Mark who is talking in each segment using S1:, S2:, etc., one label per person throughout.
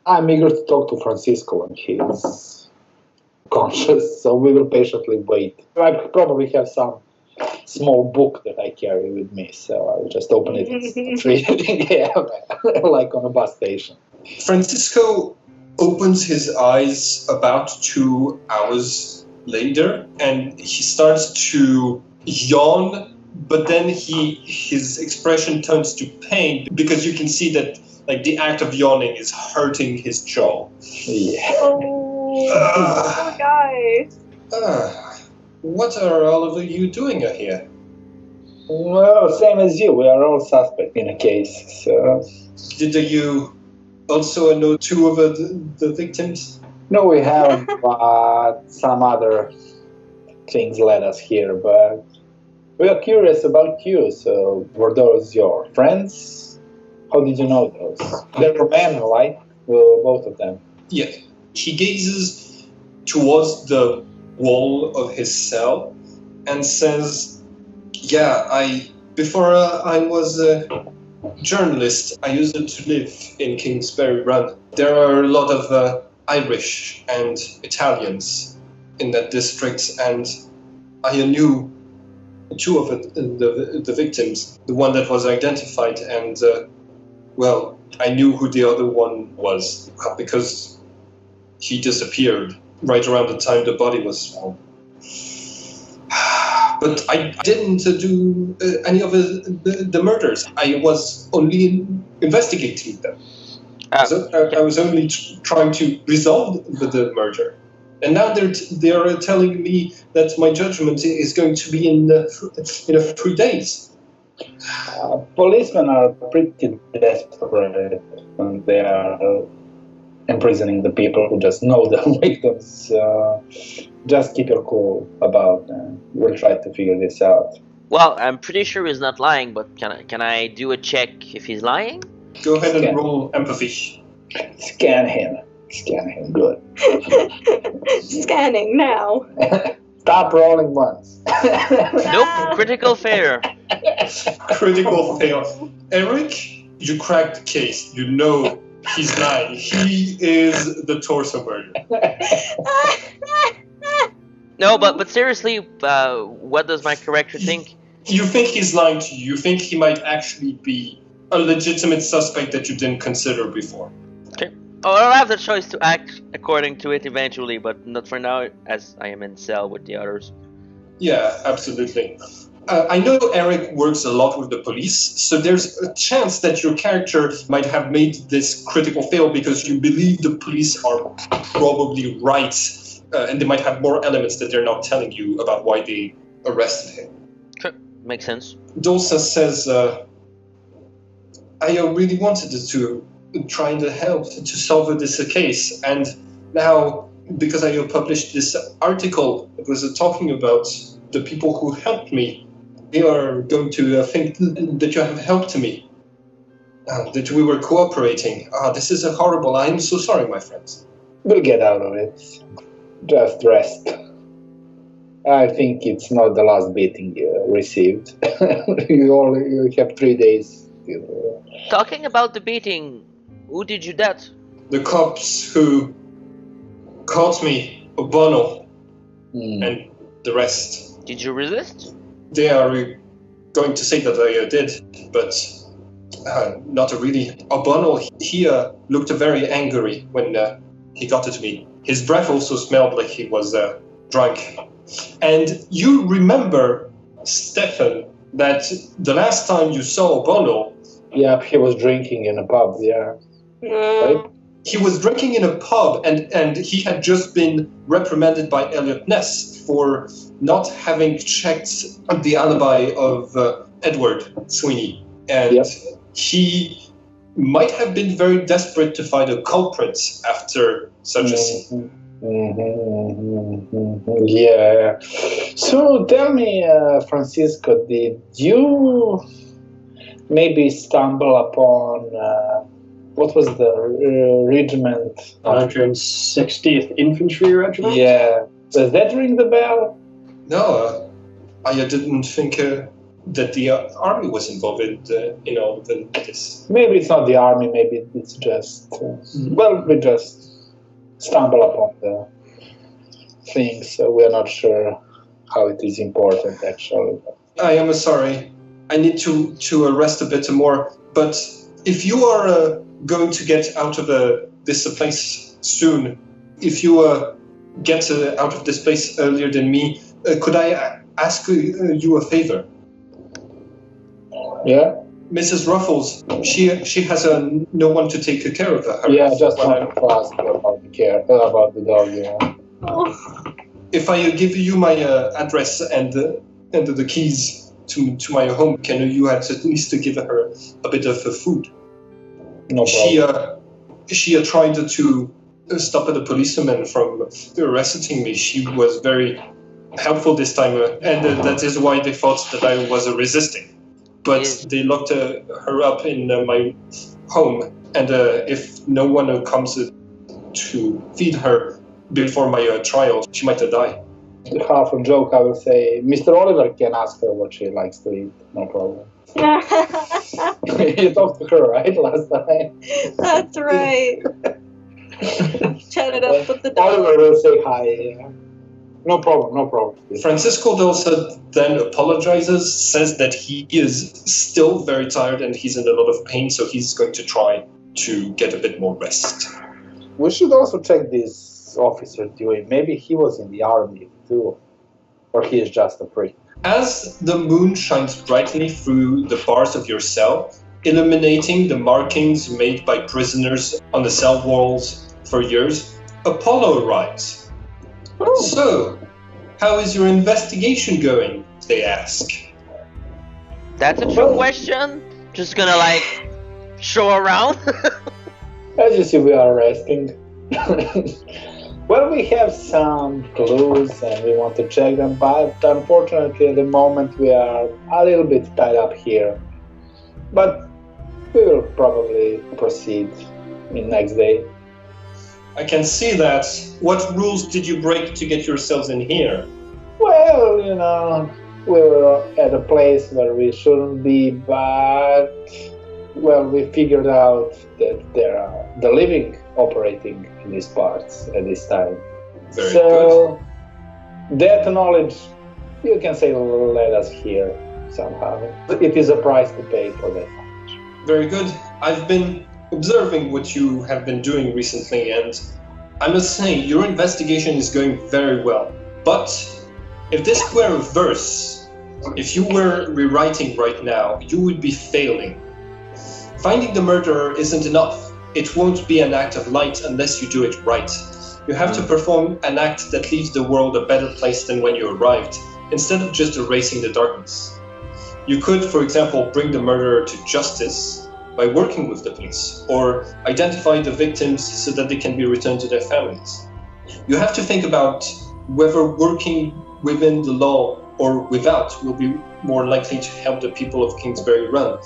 S1: I'm eager to talk to Francisco when he's conscious, so we will patiently wait. I probably have some small book that I carry with me, so I'll just open it and read it, like on a bus station.
S2: Francisco opens his eyes about 2 hours later, and he starts to yawn, but then his expression turns to pain because you can see that like the act of yawning is hurting his jaw.
S1: Yeah.
S3: Oh, poor guy.
S2: What are all of you doing here?
S1: Well, same as you. We are all suspect in a case. So.
S2: Did you also know 2 of the victims?
S1: No, we haven't, but some other things led us here. But we are curious about you. So, were those your friends? How did you know those? They were men, right? Well, both of them.
S2: Yeah. He gazes towards the wall of his cell and says, before I was a journalist, I used to live in Kingsbury Run. There are a lot of Irish and Italians in that district, and I knew 2 of the victims, the one that was identified, and I knew who the other one was because he disappeared right around the time the body was found. But I didn't do any of the murders. I was only investigating them. So I was only trying to resolve the murder. And now they are telling me that my judgment is going to be in 3 days.
S1: Policemen are pretty desperate when they are imprisoning the people who just know the victims. Just keep your cool about them. We'll try to figure this out.
S4: Well, I'm pretty sure he's not lying, but can I do a check if he's lying?
S2: Go ahead and roll empathy.
S1: Scan him. Good.
S3: Scanning now.
S1: Stop rolling once.
S4: Nope, critical failure.
S2: Critical fail. Eric, you cracked the case. You know he's lying. He is the torso murderer.
S4: No, but seriously, what does my corrector think?
S2: You think he's lying to you. You think he might actually be a legitimate suspect that you didn't consider before.
S4: Okay. Oh, I'll have the choice to act according to it eventually, but not for now, as I am in cell with the others.
S2: Yeah, absolutely. I know Eric works a lot with the police, so there's a chance that your character might have made this critical fail because you believe the police are probably right, and they might have more elements that they're not telling you about why they arrested him.
S4: Sure, makes sense.
S2: Dulce says, I really wanted to try and help to solve this case, and now, because I published this article that was talking about the people who helped me, they are going to think that you have helped me, that we were cooperating. This is horrible. I am so sorry, my friends.
S1: We'll get out of it. Just rest. I think it's not the last beating you received. You have 3 days.
S4: Talking about the beating, who did you that?
S2: The cops who caught me, Obono, and the rest.
S4: Did you resist?
S2: They are going to say that I did, but not really. Obono, he looked very angry when he got to me. His breath also smelled like he was drunk. And you remember, Stefan, that the last time you saw Obono...
S1: Yeah, he was drinking in a pub, yeah. Right?
S2: He was drinking in a pub, and he had just been reprimanded by Elliot Ness for not having checked the alibi of Edward Sweeney. And he might have been very desperate to find a culprit after such a scene.
S1: Yeah. So tell me, Francisco, did you maybe stumble upon what was the regiment?
S5: 160th Infantry Regiment?
S1: Yeah. Does that ring the bell?
S2: No, I didn't think that the army was involved in all of this.
S1: Maybe it's not the army, maybe it's just... well, we just stumble upon the things, so we're not sure how it is important, actually.
S2: I am sorry. I need to rest a bit more, but if you are going to get out of this place soon, if you get out of this place earlier than me, could I ask you a favor?
S1: Yeah?
S2: Mrs. Ruffles, she has no one to take care of her.
S1: Yeah, just wanted to ask about the dog, yeah.
S3: Oh.
S2: If I give you my address and the keys to my home, can you at least give her a bit of food?
S1: No problem.
S2: She tried to stop the policeman from arresting me. She was very helpful this time, and that is why they thought that I was resisting. But they locked her up in my home, and if no one comes to feed her before my trial, she might die.
S1: Half a joke, I will say, Mr. Oliver can ask her what she likes to eat, no problem. You talked to her, right, last time?
S3: That's right. Chatted up with the dog.
S1: Oliver will say hi, yeah. No problem.
S2: Francisco Delsa then apologizes, says that he is still very tired and he's in a lot of pain, so he's going to try to get a bit more rest.
S1: We should also check this officer Dewey. Maybe he was in the army too, or he is just a freak.
S2: As the moon shines brightly through the bars of your cell, illuminating the markings made by prisoners on the cell walls for years, Apollo arrives. So, how is your investigation going? They ask.
S4: That's a true question. Just gonna show around.
S1: As you see, we are resting. Well, we have some clues and we want to check them, but unfortunately at the moment we are a little bit tied up here. But we will probably proceed in next day.
S2: I can see that. What rules did you break to get yourselves in here?
S1: Well, we were at a place where we shouldn't be, but, well, we figured out that there are the living operating in these parts at this time.
S2: Very
S1: so, that knowledge, you can say, led us here somehow. It is a price to pay for that knowledge.
S2: Very good. I've been observing what you have been doing recently, and I must say, your investigation is going very well. But if this were a verse, if you were rewriting right now, you would be failing. Finding the murderer isn't enough. It won't be an act of light unless you do it right. You have to perform an act that leaves the world a better place than when you arrived, instead of just erasing the darkness. You could, for example, bring the murderer to justice by working with the police, or identify the victims so that they can be returned to their families. You have to think about whether working within the law or without will be more likely to help the people of Kingsbury Run.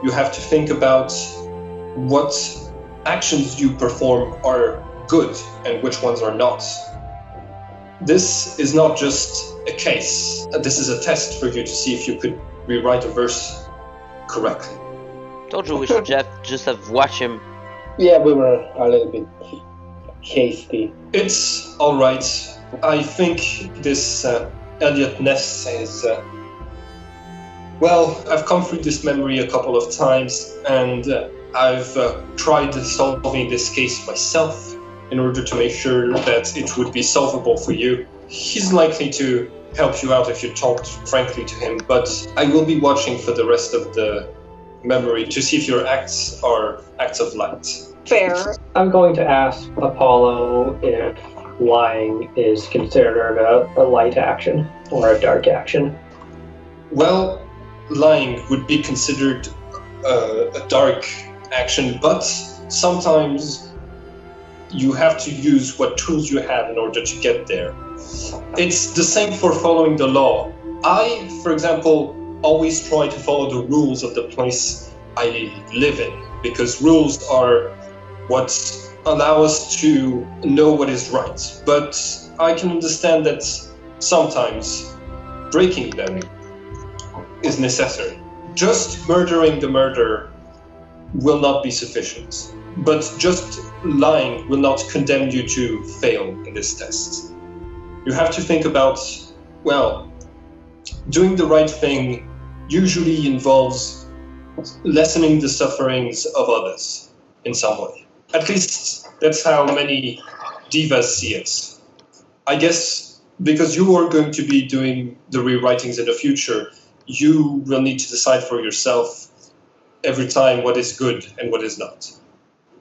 S2: You have to think about what actions you perform are good and which ones are not. This is not just a case. This is a test for you to see if you could rewrite a verse correctly.
S4: Told you we should just have watched him.
S1: Yeah, we were a little bit hasty.
S2: It's alright. I think this Elliot Ness is... well, I've come through this memory a couple of times, and I've tried solving this case myself in order to make sure that it would be solvable for you. He's likely to help you out if you talked frankly to him, but I will be watching for the rest of the memory to see if your acts are acts of light.
S3: Fair.
S5: I'm going to ask Apollo if lying is considered a light action or a dark action.
S2: Well, lying would be considered a dark action, but sometimes you have to use what tools you have in order to get there. It's the same for following the law. I, for example, always try to follow the rules of the place I live in, because rules are what allow us to know what is right. But I can understand that sometimes breaking them is necessary. Just murdering the murderer will not be sufficient. But just lying will not condemn you to fail in this test. You have to think about, well, doing the right thing usually involves lessening the sufferings of others in some way. At least that's how many divas see it. I guess because you are going to be doing the rewritings in the future, you will need to decide for yourself every time what is good and what is not,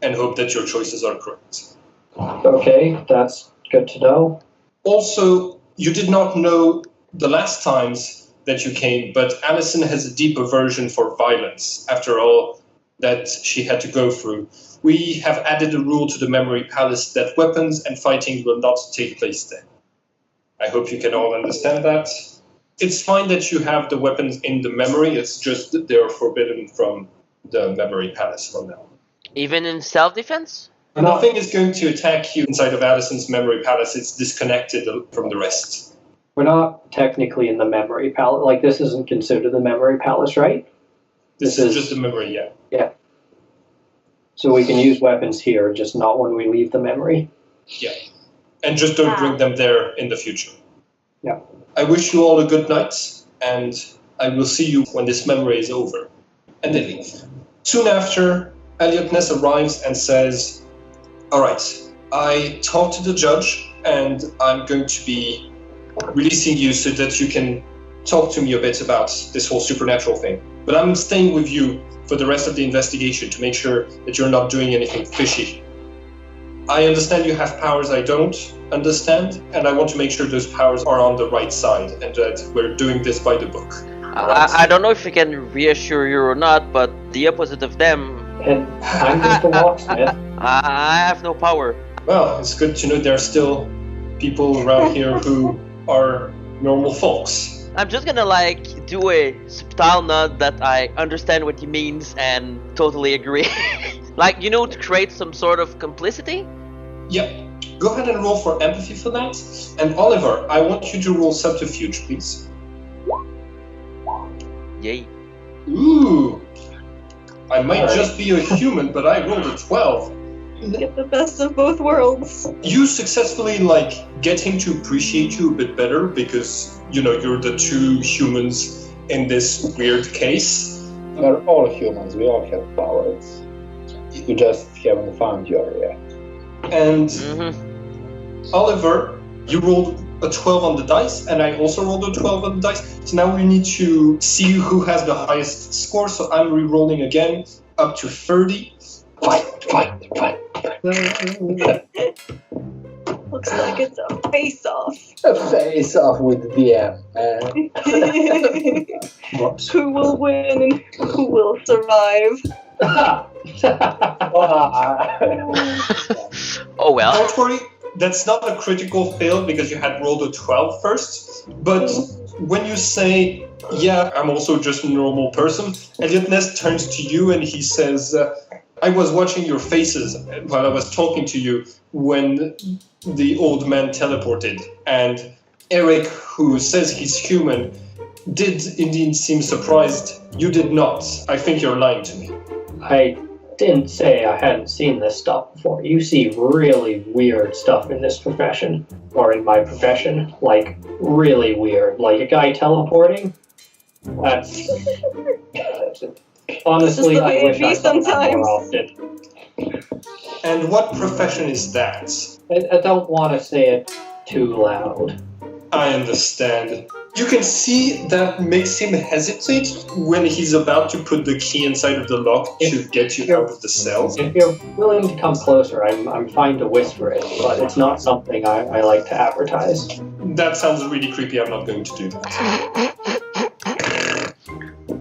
S2: and hope that your choices are correct.
S5: Okay, that's good to know.
S2: Also, you did not know the last times that you came, but Alison has a deep aversion for violence, after all that she had to go through. We have added a rule to the Memory Palace that weapons and fighting will not take place there. I hope you can all understand that. It's fine that you have the weapons in the memory, it's just that they're forbidden from the Memory Palace for now.
S4: Even in self-defense?
S2: Nothing is going to attack you inside of Alison's Memory Palace, it's disconnected from the rest.
S5: We're not technically in the Memory Palace. Like, this isn't considered the Memory Palace, right?
S2: This is just a memory, yeah.
S5: Yeah. So we can use weapons here, just not when we leave the memory.
S2: Yeah. And just don't bring them there in the future.
S5: Yeah.
S2: I wish you all a good night, and I will see you when this memory is over. And they leave. Soon after, Elliot Ness arrives and says, all right, I talked to the judge, and I'm going to be releasing you so that you can talk to me a bit about this whole supernatural thing. But I'm staying with you for the rest of the investigation to make sure that you're not doing anything fishy. I understand you have powers I don't understand, and I want to make sure those powers are on the right side and that we're doing this by the book. Right?
S4: I don't know if I can reassure you or not, but the opposite of them...
S5: And I'm just a locksmith.
S4: I have no power.
S2: Well, it's good to know there are still people around here who are normal folks.
S4: I'm just gonna do a subtle nod that I understand what he means and totally agree. To create some sort of complicity?
S2: Yep. Go ahead and roll for empathy for that. And Oliver, I want you to roll subterfuge, please.
S4: Yay.
S2: Ooh. I might just be a human, but I rolled a 12.
S3: Get the best of both worlds.
S2: You successfully, get him to appreciate you a bit better because, you're the two humans in this weird case.
S1: We're all humans, we all have powers. You just haven't found yours yet.
S2: And Oliver, you rolled a 12 on the dice, and I also rolled a 12 on the dice. So now we need to see who has the highest score. So I'm re-rolling again, up to 30.
S1: Fight.
S3: Looks like it's a face-off.
S1: A face-off with DM, man.
S5: Whoops.
S3: Who will win and who will survive?
S4: Oh well.
S2: Don't worry, that's not a critical fail because you had rolled a 12 first. But when you say, yeah, I'm also just a normal person, Elliot Ness turns to you and he says, I was watching your faces while I was talking to you when the old man teleported. And Eric, who says he's human, did indeed seem surprised. You did not. I think you're lying to me.
S5: I didn't say I hadn't seen this stuff before. You see really weird stuff in this profession, or in my profession, really weird. Like a guy teleporting. That's honestly, I wish I saw that more often.
S2: And what profession is that?
S5: I don't want to say it too loud.
S2: I understand. You can see that makes him hesitate when he's about to put the key inside of the lock to get you out of the cell.
S5: If you're willing to come closer, I'm fine to whisper it, but it's not something I like to advertise.
S2: That sounds really creepy. I'm not going to do that.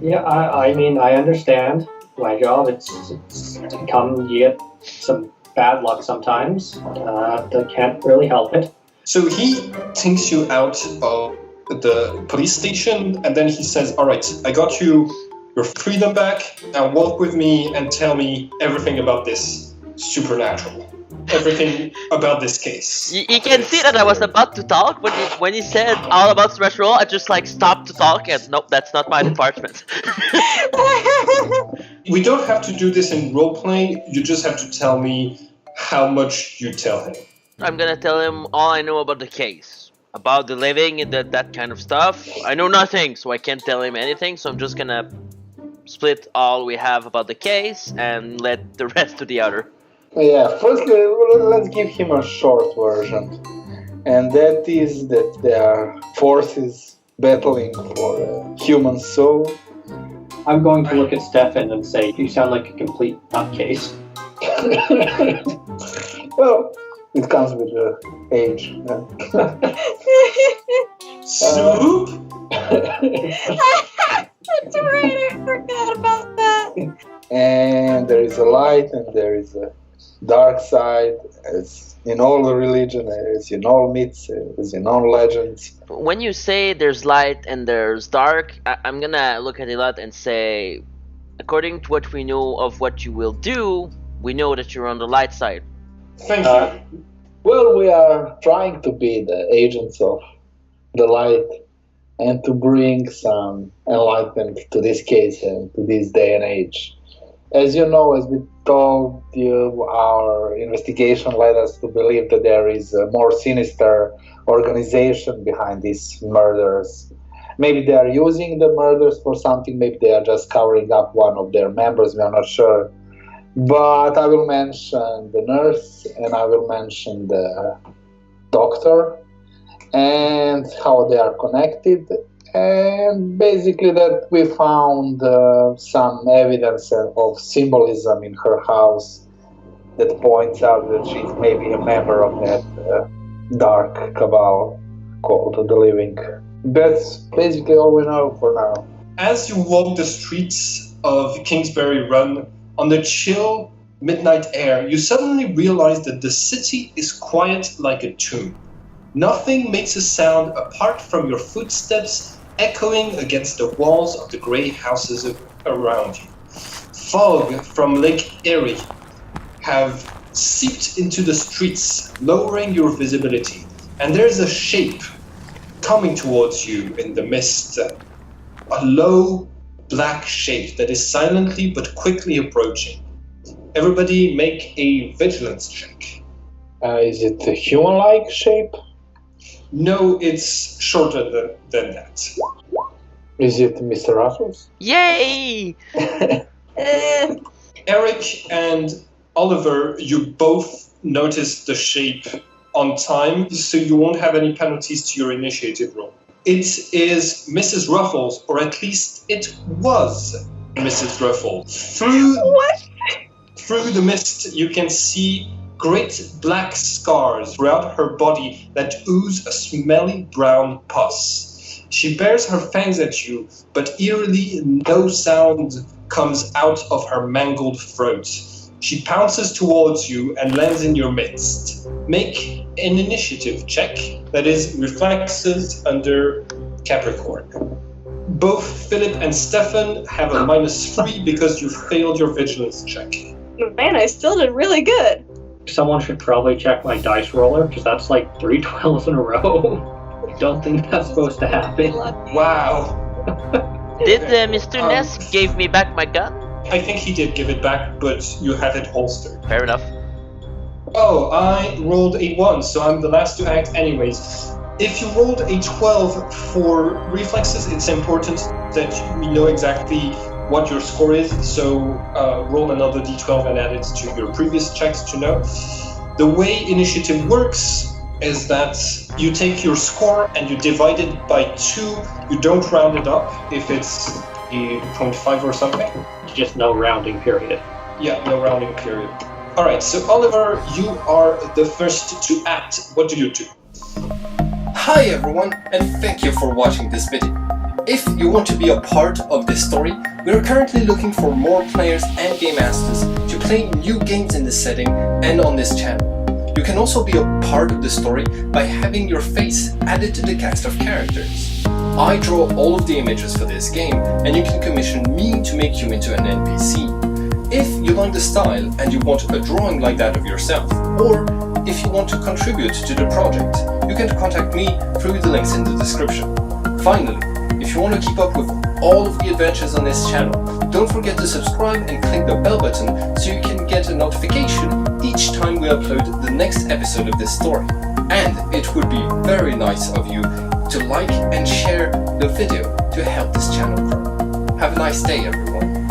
S5: Yeah, I mean, I understand. My job, it's to come, you get some bad luck sometimes. I can't really help it.
S2: So he takes you out of the police station, and then he says, all right, I got you your freedom back. Now walk with me and tell me everything about this supernatural. everything about this case.
S4: You can see that I was about to talk when he said all about Smash Roll. I just like stopped to talk and nope, that's not my department.
S2: We don't have to do this in roleplay. You just have to tell me how much you tell him.
S4: I'm gonna tell him all I know about the case, about the living and that kind of stuff. I know nothing, so I can't tell him anything. So I'm just gonna split all we have about the case and let the rest to the other.
S1: Yeah, first let's give him a short version. And that is that there are forces battling for a human soul.
S5: I'm going to look at Stefan and say, you sound like a complete nutcase.
S1: Well, it comes with age.
S2: Soup?
S3: That's right, I forgot about that.
S1: And there is a light and there is a dark side, as in all the religion, as in all myths, as in all legends.
S4: When you say there's light and there's dark, I'm gonna look at Elot and say, according to what we know of what you will do, we know that you're on the light side.
S2: Thank you.
S1: Well, we are trying to be the agents of the light and to bring some enlightenment to this case and to this day and age. As you know, as we told you, our investigation led us to believe that there is a more sinister organization behind these murders. Maybe they are using the murders for something, maybe they are just covering up one of their members, we are not sure. But I will mention the nurse and I will mention the doctor and how they are connected. And basically that we found some evidence of symbolism in her house that points out that she's maybe a member of that dark cabal called the Living. That's basically all we know for now.
S2: As you walk the streets of Kingsbury Run, on the chill midnight air, you suddenly realize that the city is quiet like a tomb. Nothing makes a sound apart from your footsteps echoing against the walls of the grey houses around you. Fog from Lake Erie have seeped into the streets, lowering your visibility, and there's a shape coming towards you in the mist. A low, black shape that is silently but quickly approaching. Everybody make a vigilance check.
S1: Is it a human-like shape?
S2: No, it's shorter than that.
S1: Is it Mr. Raffles?
S4: Yay!
S2: Eric and Oliver, you both noticed the shape on time, so you won't have any penalties to your initiative roll. It is Mrs. Ruffles, or at least it was Mrs. Ruffles. Through the mist, you can see great black scars throughout her body that ooze a smelly brown pus. She bares her fangs at you, but eerily no sound comes out of her mangled throat. She pounces towards you and lands in your midst. Make an initiative check, that is reflexes under Capricorn. Both Philip and Stefan have a -3 because you failed your vigilance check.
S3: Man, I still did really good.
S5: Someone should probably check my dice roller, because that's like 3 12s in a row. I don't think that's supposed to happen.
S2: Wow.
S4: Did Mr. Ness gave me back my gun?
S2: I think he did give it back, but you have it holstered.
S4: Fair enough.
S2: Oh, I rolled a 1, so I'm the last to act anyways. If you rolled a 12 for reflexes, it's important that we know exactly what your score is, so roll another d12 and add it to your previous checks to know. The way initiative works is that you take your score and you divide it by 2. You don't round it up if it's a 0.5 or something.
S5: Just no rounding period.
S2: Yeah, no rounding period. Alright, so Oliver, you are the first to act. What do you do?
S6: Hi everyone, and thank you for watching this video. If you want to be a part of this story, we are currently looking for more players and game masters to play new games in this setting and on this channel. You can also be a part of the story by having your face added to the cast of characters. I draw all of the images for this game, and you can commission me to make you into an NPC. If you like the style and you want a drawing like that of yourself, or if you want to contribute to the project, you can contact me through the links in the description. Finally, if you want to keep up with all of the adventures on this channel, don't forget to subscribe and click the bell button so you can get a notification each time we upload the next episode of this story. And it would be very nice of you to like and share the video to help this channel grow. Have a nice day, everyone.